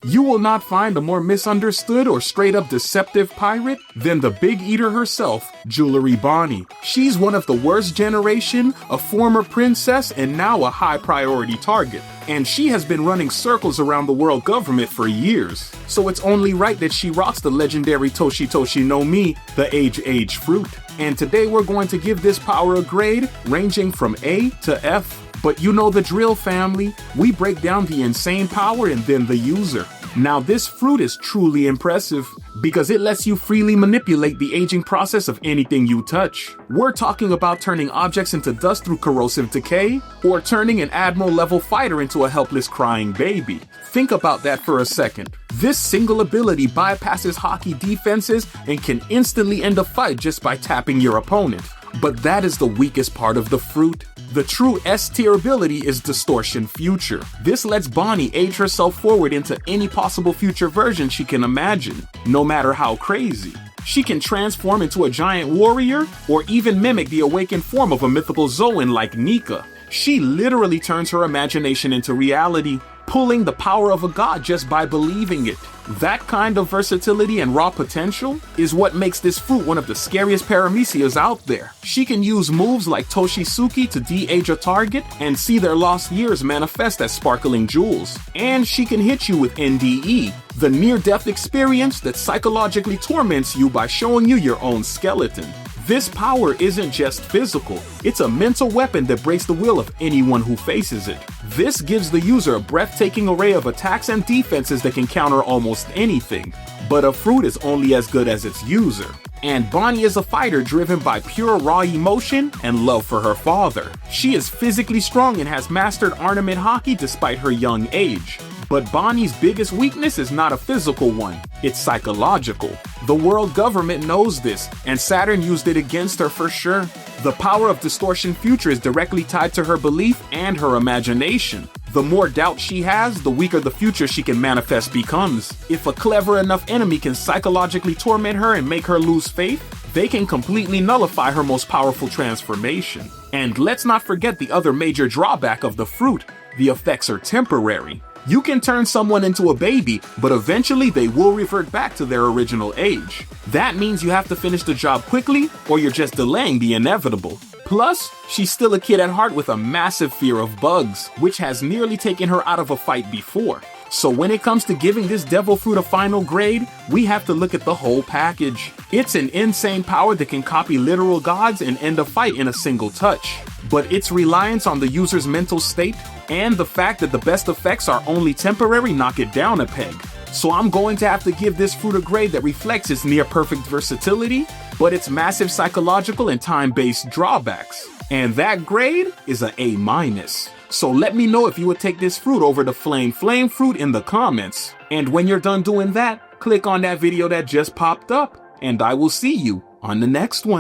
You will not find a more misunderstood or straight-up deceptive pirate than the Big Eater herself, Jewelry Bonney. She's one of the worst generation, a former princess, and now a high-priority target. And she has been running circles around the world government for years. So it's only right that she rocks the legendary Toshi Toshi no Mi, the Age fruit. And today we're going to give this power a grade ranging from A to F. But you know the drill, family. We break down the insane power and then the user. Now this fruit is truly impressive because it lets you freely manipulate the aging process of anything you touch. We're talking about turning objects into dust through corrosive decay, or turning an admiral level fighter into a helpless crying baby. Think about that for a second. This single ability bypasses hockey defenses and can instantly end a fight just by tapping your opponent. But that is the weakest part of the fruit. The true S-tier ability is Distortion Future. This lets Bonney age herself forward into any possible future version she can imagine, no matter how crazy. She can transform into a giant warrior, or even mimic the awakened form of a mythical Zoan like Nika. She literally turns her imagination into reality, pulling the power of a god just by believing it. That kind of versatility and raw potential is what makes this fruit one of the scariest paramecias out there. She can use moves like Toshisuke to de-age a target and see their lost years manifest as sparkling jewels. And she can hit you with NDE, the near-death experience that psychologically torments you by showing you your own skeleton. This power isn't just physical, it's a mental weapon that breaks the will of anyone who faces it. This gives the user a breathtaking array of attacks and defenses that can counter almost anything. But a fruit is only as good as its user. And Bonney is a fighter driven by pure raw emotion and love for her father. She is physically strong and has mastered ornament hockey despite her young age. But Bonney's biggest weakness is not a physical one, it's psychological. The world government knows this, and Saturn used it against her for sure. The power of Distortion Future is directly tied to her belief and her imagination. The more doubt she has, the weaker the future she can manifest becomes. If a clever enough enemy can psychologically torment her and make her lose faith, they can completely nullify her most powerful transformation. And let's not forget the other major drawback of the fruit: the effects are temporary. You can turn someone into a baby, but eventually they will revert back to their original age. That means you have to finish the job quickly, or you're just delaying the inevitable. Plus, she's still a kid at heart with a massive fear of bugs, which has nearly taken her out of a fight before. So when it comes to giving this devil fruit a final grade, we have to look at the whole package. It's an insane power that can copy literal gods and end a fight in a single touch. But its reliance on the user's mental state and the fact that the best effects are only temporary knock it down a peg. So I'm going to have to give this fruit a grade that reflects its near-perfect versatility, but its massive psychological and time-based drawbacks. And that grade is an A-. So let me know if you would take this fruit over the Flame fruit in the comments. And when you're done doing that, click on that video that just popped up, and I will see you on the next one.